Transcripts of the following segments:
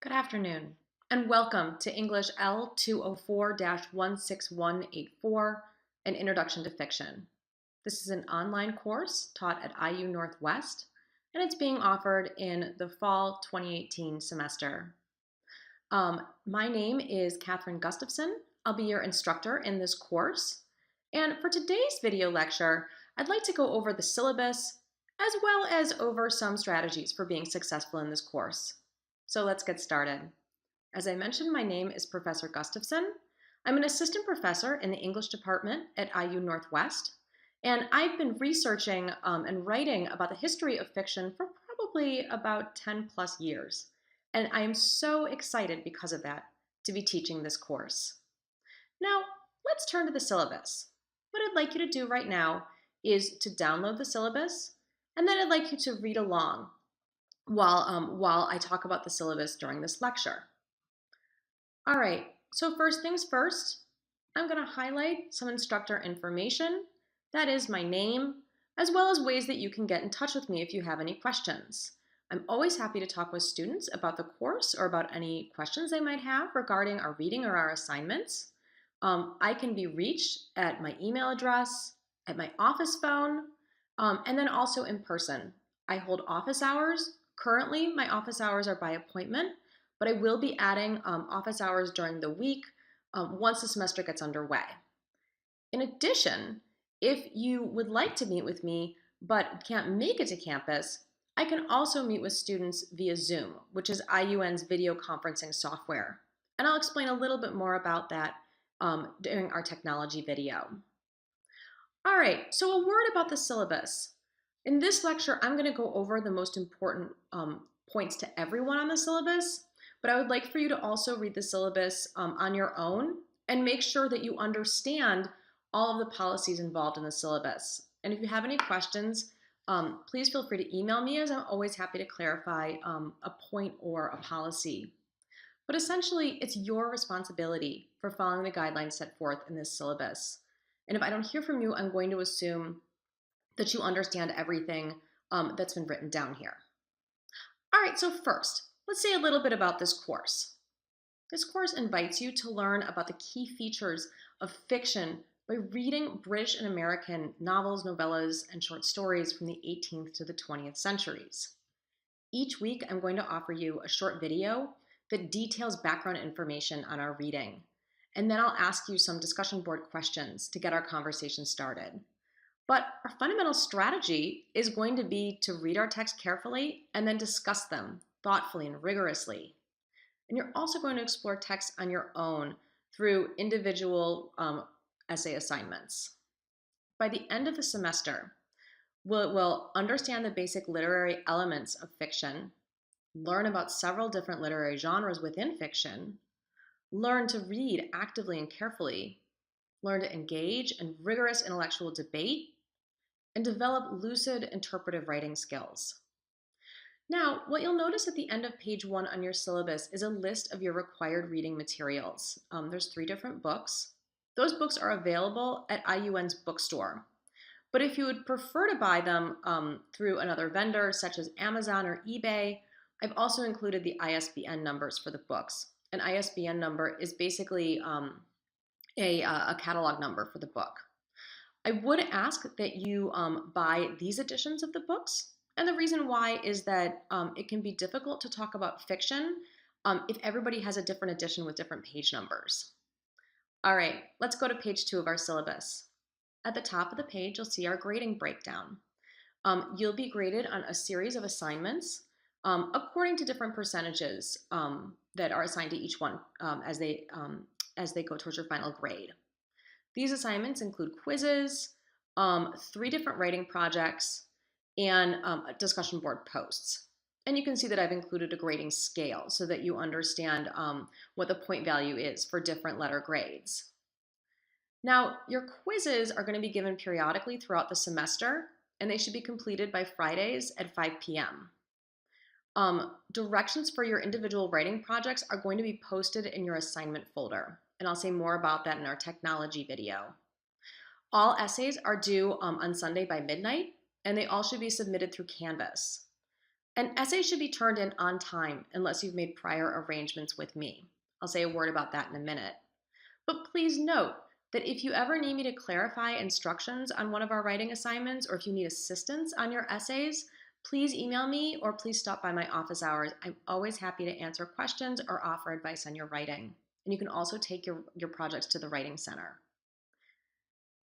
Good afternoon, and welcome to English L204-16184, an Introduction to Fiction. This is an online course taught at IU Northwest, and it's being offered in the fall 2018 semester. My name is Katherine Gustafson. I'll be your instructor in this course. And for today's video lecture, I'd like to go over the syllabus as well as over some strategies for being successful in this course. So let's get started. As I mentioned, my name is Professor Gustafson. I'm an assistant professor in the English department at IU Northwest, and I've been researching and writing about the history of fiction for probably about 10 plus years. And I am so excited because of that to be teaching this course. Now, let's turn to the syllabus. What I'd like you to do right now is to download the syllabus, and then I'd like you to read along while I talk about the syllabus during this lecture. All right, so first things first, I'm going to highlight some instructor information. That is my name, as well as ways that you can get in touch with me if you have any questions. I'm always happy to talk with students about the course or about any questions they might have regarding our reading or our assignments. I can be reached at my email address, at my office phone, and then also in person. I hold office hours. Currently, my office hours are by appointment, but I will be adding office hours during the week once the semester gets underway. In addition, if you would like to meet with me but can't make it to campus, I can also meet with students via Zoom, which is IUN's video conferencing software. And I'll explain a little bit more about that during our technology video. All right, so a word about the syllabus. In this lecture, I'm going to go over the most important points to everyone on the syllabus, but I would like for you to also read the syllabus on your own and make sure that you understand all of the policies involved in the syllabus. And if you have any questions, please feel free to email me, as I'm always happy to clarify a point or a policy. But essentially, it's your responsibility for following the guidelines set forth in this syllabus. And if I don't hear from you, I'm going to assume that you understand everything that's been written down here. All right, so first, let's say a little bit about this course. This course invites you to learn about the key features of fiction by reading British and American novels, novellas, and short stories from the 18th to the 20th centuries. Each week, I'm going to offer you a short video that details background information on our reading. And then I'll ask you some discussion board questions to get our conversation started. But our fundamental strategy is going to be to read our text carefully and then discuss them thoughtfully and rigorously. And you're also going to explore text on your own through individual essay assignments. By the end of the semester, we'll understand the basic literary elements of fiction, learn about several different literary genres within fiction, learn to read actively and carefully, learn to engage in rigorous intellectual debate, and develop lucid interpretive writing skills. Now, what you'll notice at the end of page 1 on your syllabus is a list of your required reading materials. There's 3 different books. Those books are available at IUN's bookstore. But if you would prefer to buy them through another vendor, such as Amazon or eBay, I've also included the ISBN numbers for the books. An ISBN number is basically a catalog number for the book. I would ask that you buy these editions of the books. And the reason why is that it can be difficult to talk about fiction if everybody has a different edition with different page numbers. All right, let's go to page 2 of our syllabus. At the top of the page, you'll see our grading breakdown. You'll be graded on a series of assignments according to different percentages that are assigned to each one as they go towards your final grade. These assignments include quizzes, 3 different writing projects, and discussion board posts. And you can see that I've included a grading scale so that you understand what the point value is for different letter grades. Now, your quizzes are going to be given periodically throughout the semester, and they should be completed by Fridays at 5 p.m. Directions for your individual writing projects are going to be posted in your assignment folder, and I'll say more about that in our technology video. All essays are due on Sunday by midnight, and they all should be submitted through Canvas. An essay should be turned in on time unless you've made prior arrangements with me. I'll say a word about that in a minute. But please note that if you ever need me to clarify instructions on one of our writing assignments, or if you need assistance on your essays, please email me or please stop by my office hours. I'm always happy to answer questions or offer advice on your writing. And you can also take your projects to the Writing Center.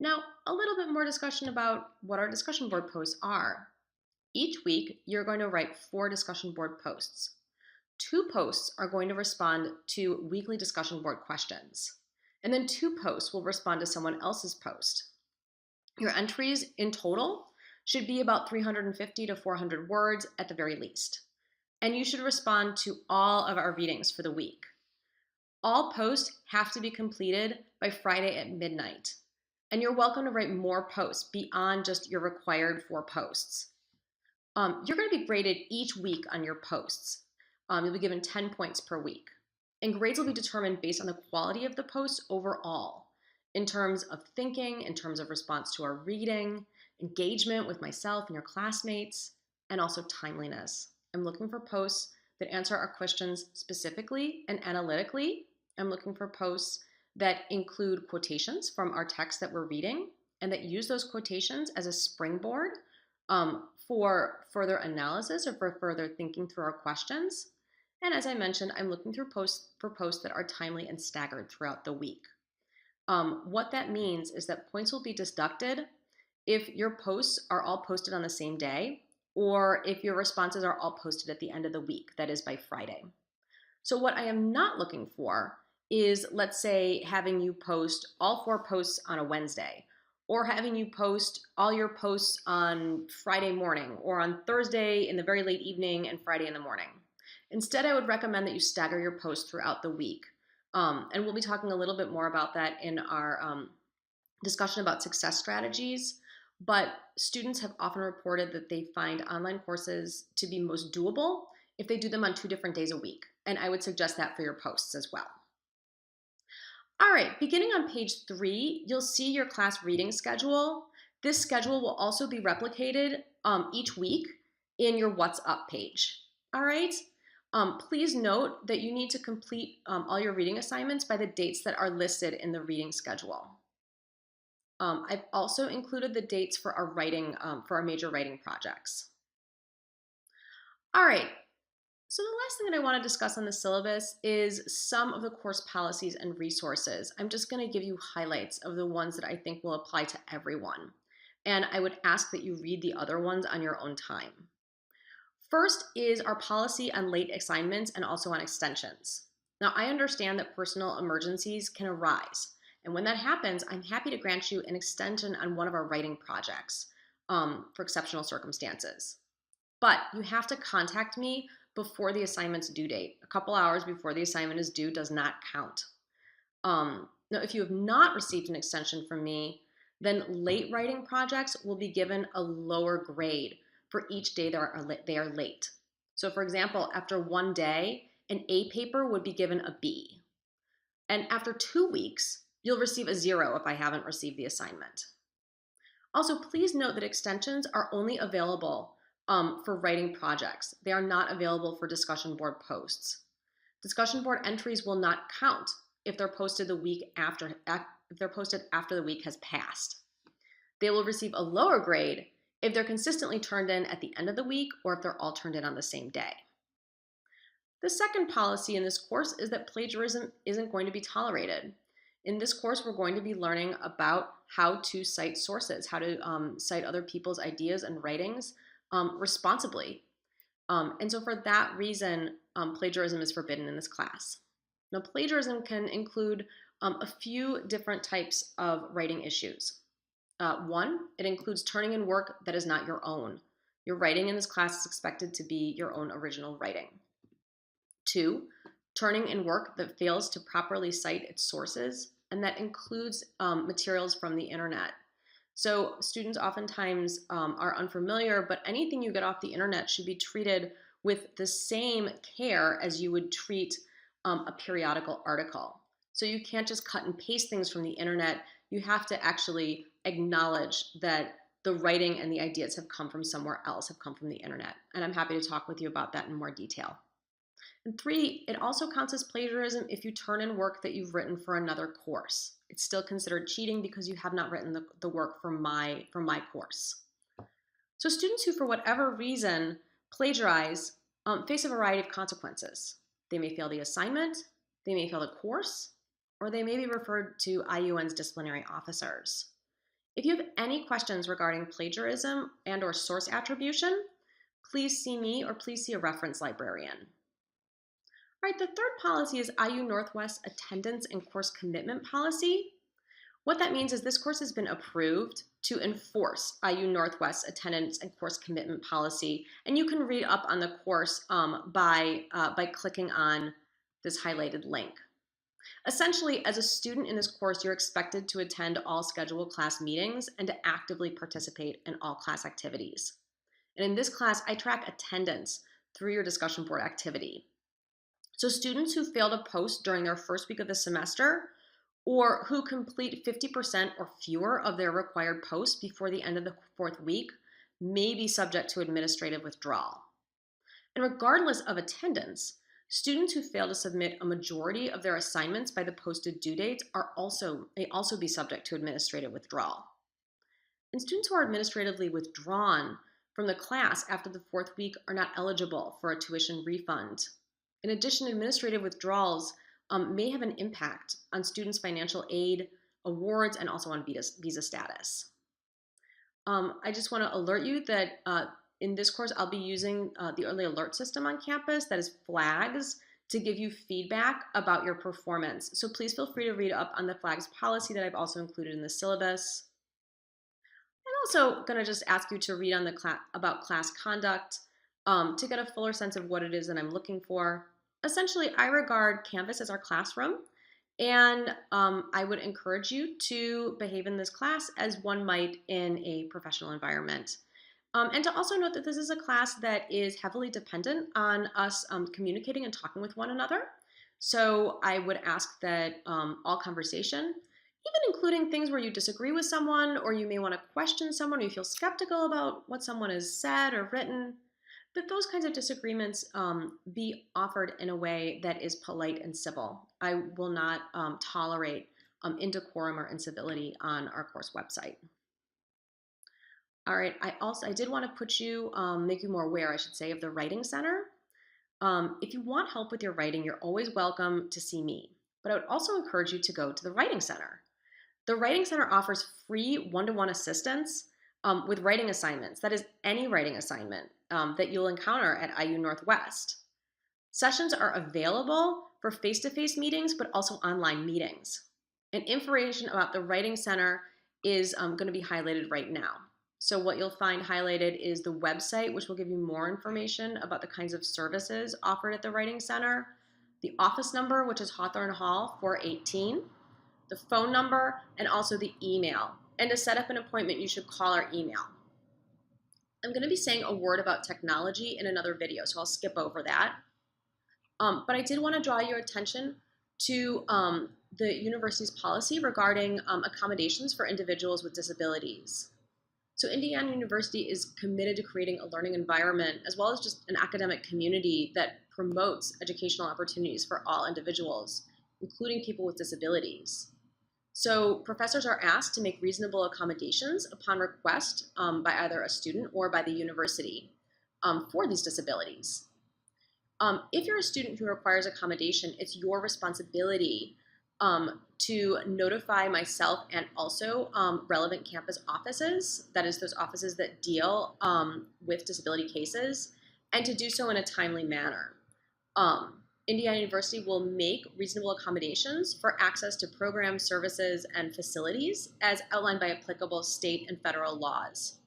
Now, a little bit more discussion about what our discussion board posts are. Each week, you're going to write 4 discussion board posts. 2 posts are going to respond to weekly discussion board questions. And then 2 posts will respond to someone else's post. Your entries in total should be about 350 to 400 words at the very least. And you should respond to all of our readings for the week. All posts have to be completed by Friday at midnight. And you're welcome to write more posts beyond just your required 4 posts. You're going to be graded each week on your posts. You'll be given 10 points per week. And grades will be determined based on the quality of the posts overall, in terms of thinking, in terms of response to our reading, engagement with myself and your classmates, and also timeliness. I'm looking for posts that answer our questions specifically and analytically. I'm looking for posts that include quotations from our text that we're reading and that use those quotations as a springboard for further analysis or for further thinking through our questions. And as I mentioned, I'm looking for posts that are timely and staggered throughout the week. What that means is that points will be deducted if your posts are all posted on the same day, or if your responses are all posted at the end of the week, that is by Friday. So what I am not looking for is, let's say, having you post all 4 posts on a Wednesday, or having you post all your posts on Friday morning, or on Thursday in the very late evening and Friday in the morning. Instead, I would recommend that you stagger your posts throughout the week. And we'll be talking a little bit more about that in our discussion about success strategies. But students have often reported that they find online courses to be most doable if they do them on 2 different days a week. And I would suggest that for your posts as well. All right, beginning on page 3, you'll see your class reading schedule. This schedule will also be replicated each week in your What's Up page. All right? Please note that you need to complete all your reading assignments by the dates that are listed in the reading schedule. I've also included the dates for our writing, for our major writing projects. All right, so the last thing that I want to discuss on the syllabus is some of the course policies and resources. I'm just going to give you highlights of the ones that I think will apply to everyone. And I would ask that you read the other ones on your own time. First is our policy on late assignments and also on extensions. Now, I understand that personal emergencies can arise. And when that happens, I'm happy to grant you an extension on one of our writing projects for exceptional circumstances. But you have to contact me before the assignment's due date. A couple hours before the assignment is due does not count. Now, if you have not received an extension from me, then late writing projects will be given a lower grade for each day they are late. So for example, after 1 day, an A paper would be given a B. And after 2 weeks, you'll receive a 0 if I haven't received the assignment. Also, please note that extensions are only available for writing projects. They are not available for discussion board posts. Discussion board entries will not count if they're posted the week after, if they're posted after the week has passed. They will receive a lower grade if they're consistently turned in at the end of the week or if they're all turned in on the same day. The second policy in this course is that plagiarism isn't going to be tolerated. In this course, we're going to be learning about how to cite sources, how to cite other people's ideas and writings responsibly. And so for that reason, plagiarism is forbidden in this class. Now, plagiarism can include a few different types of writing issues. 1, it includes turning in work that is not your own. Your writing in this class is expected to be your own original writing. 2, turning in work that fails to properly cite its sources, and that includes materials from the internet. So students oftentimes are unfamiliar, but anything you get off the internet should be treated with the same care as you would treat a periodical article. So you can't just cut and paste things from the internet. You have to actually acknowledge that the writing and the ideas have come from somewhere else, have come from the internet. And I'm happy to talk with you about that in more detail. And 3, it also counts as plagiarism if you turn in work that you've written for another course. It's still considered cheating because you have not written the work for my course. So students who, for whatever reason, plagiarize face a variety of consequences. They may fail the assignment, they may fail the course, or they may be referred to IUN's disciplinary officers. If you have any questions regarding plagiarism and or source attribution, please see me or please see a reference librarian. All right, the third policy is IU Northwest Attendance and Course Commitment Policy. What that means is this course has been approved to enforce IU Northwest Attendance and Course Commitment Policy, and you can read up on the course by clicking on this highlighted link. Essentially, as a student in this course, you're expected to attend all scheduled class meetings and to actively participate in all class activities. And in this class, I track attendance through your discussion board activity. So students who fail to post during their first week of the semester, or who complete 50% or fewer of their required posts before the end of the 4th week, may be subject to administrative withdrawal. And regardless of attendance, students who fail to submit a majority of their assignments by the posted due dates may also be subject to administrative withdrawal. And students who are administratively withdrawn from the class after the 4th week are not eligible for a tuition refund. In addition, administrative withdrawals may have an impact on students' financial aid, awards, and also on visa status. I just want to alert you that in this course, I'll be using the early alert system on campus, that is flags, to give you feedback about your performance. So please feel free to read up on the flags policy that I've also included in the syllabus. I'm also going to just ask you to read on about class conduct to get a fuller sense of what it is that I'm looking for. Essentially, I regard Canvas as our classroom, and I would encourage you to behave in this class as one might in a professional environment. And to also note that this is a class that is heavily dependent on us communicating and talking with one another. So I would ask that all conversation, even including things where you disagree with someone, or you may want to question someone, or you feel skeptical about what someone has said or written, that those kinds of disagreements be offered in a way that is polite and civil. I will not tolerate indecorum or incivility on our course website. All right, I did want to make you more aware, I should say, of the Writing Center. If you want help with your writing, you're always welcome to see me, but I would also encourage you to go to the Writing Center. The Writing Center offers free one-to-one assistance with writing assignments, that is any writing assignment that you'll encounter at IU Northwest. Sessions are available for face-to-face meetings, but also online meetings. And information about the Writing Center is going to be highlighted right now. So what you'll find highlighted is the website, which will give you more information about the kinds of services offered at the Writing Center, the office number, which is Hawthorne Hall 418, the phone number, and also the email. And to set up an appointment, you should call our email. I'm going to be saying a word about technology in another video, so I'll skip over that. But I did want to draw your attention to the university's policy regarding accommodations for individuals with disabilities. So Indiana University is committed to creating a learning environment as well as just an academic community that promotes educational opportunities for all individuals, including people with disabilities. So professors are asked to make reasonable accommodations upon request by either a student or by the university for these disabilities. If you're a student who requires accommodation, it's your responsibility to notify myself and also relevant campus offices, that is those offices that deal with disability cases, and to do so in a timely manner. Indiana University will make reasonable accommodations for access to programs, services, and facilities as outlined by applicable state and federal laws.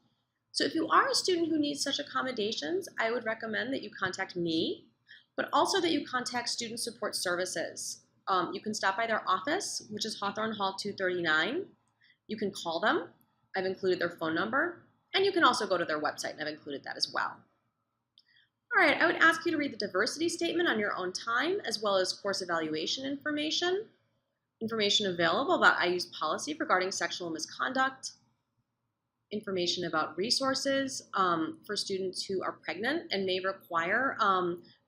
So if you are a student who needs such accommodations, I would recommend that you contact me, but also that you contact Student Support Services. You can stop by their office, which is Hawthorne Hall 239. You can call them. I've included their phone number. And you can also go to their website, and I've included that as well. All right, I would ask you to read the diversity statement on your own time, as well as course evaluation information available about IU's policy regarding sexual misconduct. information about resources for students who are pregnant and may require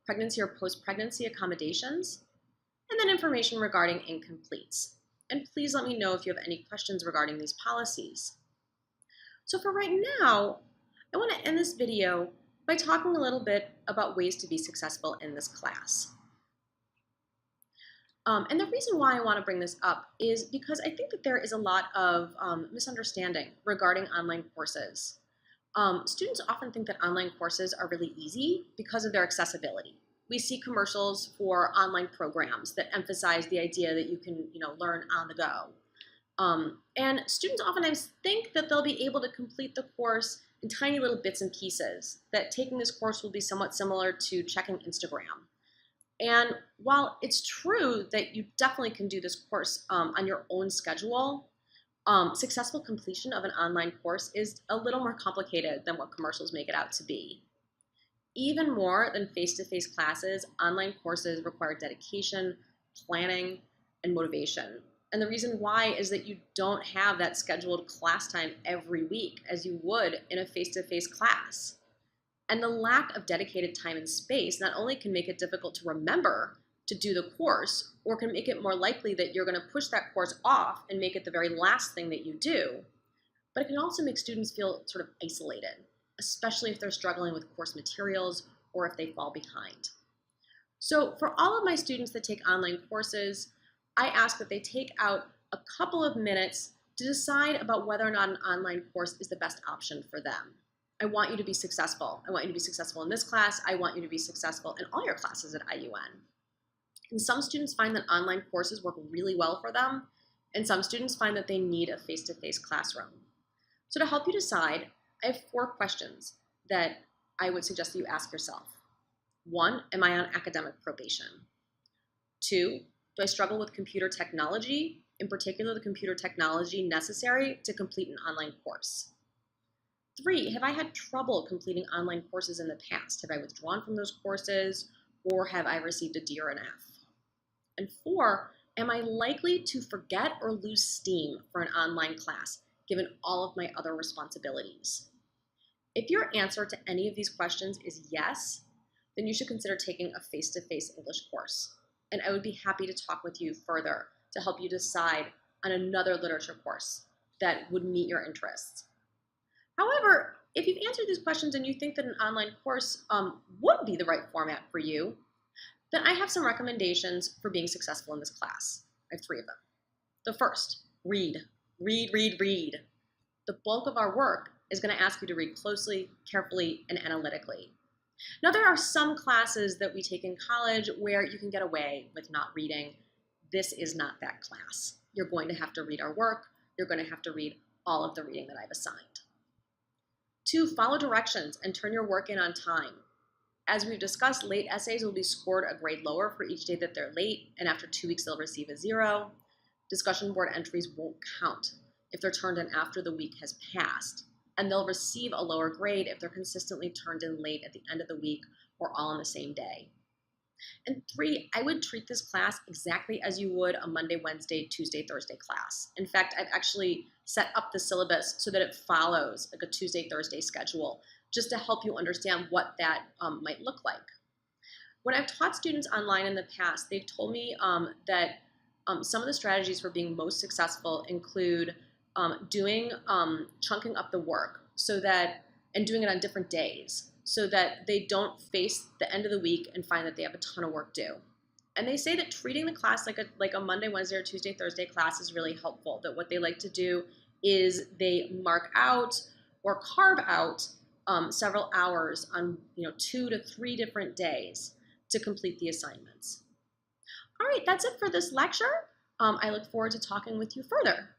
pregnancy or post-pregnancy accommodations, and then information regarding incompletes. And please let me know if you have any questions regarding these policies. So for right now, I want to end this video by talking a little bit about ways to be successful in this class. And the reason why I want to bring this up is because I think that there is a lot of misunderstanding regarding online courses. Students often think that online courses are really easy because of their accessibility. We see commercials for online programs that emphasize the idea that you can, learn on the go. And students oftentimes think that they'll be able to complete the course in tiny little bits and pieces, that taking this course will be somewhat similar to checking Instagram. And while it's true that you definitely can do this course on your own schedule, successful completion of an online course is a little more complicated than what commercials make it out to be. Even more than face-to-face classes, online courses require dedication, planning, and motivation. And the reason why is that you don't have that scheduled class time every week as you would in a face-to-face class. And the lack of dedicated time and space not only can make it difficult to remember to do the course, or can make it more likely that you're going to push that course off and make it the very last thing that you do, but it can also make students feel sort of isolated, especially if they're struggling with course materials or if they fall behind. So for all of my students that take online courses, I ask that they take out a couple of minutes to decide about whether or not an online course is the best option for them. I want you to be successful. I want you to be successful in this class. I want you to be successful in all your classes at IUN. And some students find that online courses work really well for them, and some students find that they need a face-to-face classroom. So to help you decide, I have 4 questions that I would suggest that you ask yourself. 1, am I on academic probation? 2, do I struggle with computer technology, in particular the computer technology necessary to complete an online course? 3, have I had trouble completing online courses in the past? Have I withdrawn from those courses, or have I received a D or an F? And 4, am I likely to forget or lose steam for an online class, given all of my other responsibilities? If your answer to any of these questions is yes, then you should consider taking a face-to-face English course. And I would be happy to talk with you further to help you decide on another literature course that would meet your interests. However, if you've answered these questions and you think that an online course would be the right format for you, then I have some recommendations for being successful in this class. I have 3 of them. The first, read. Read, read, read. The bulk of our work is going to ask you to read closely, carefully, and analytically. Now, there are some classes that we take in college where you can get away with not reading. This is not that class. You're going to have to read our work. You're going to have to read all of the reading that I've assigned. 2, follow directions and turn your work in on time. As we've discussed, late essays will be scored a grade lower for each day that they're late, and after 2 weeks they'll receive a 0. Discussion board entries won't count if they're turned in after the week has passed, and they'll receive a lower grade if they're consistently turned in late at the end of the week or all on the same day. And 3, I would treat this class exactly as you would a Monday, Wednesday, Tuesday, Thursday class. In fact, I've actually set up the syllabus so that it follows like a Tuesday, Thursday schedule, just to help you understand what that might look like. When I've taught students online in the past, they've told me that some of the strategies for being most successful include chunking up the work and doing it on different days, so that they don't face the end of the week and find that they have a ton of work due. And they say that treating the class like a Monday, Wednesday, or Tuesday, Thursday class is really helpful, that what they like to do is they mark out or carve out several hours on 2 to 3 different days to complete the assignments. All right, that's it for this lecture. I look forward to talking with you further.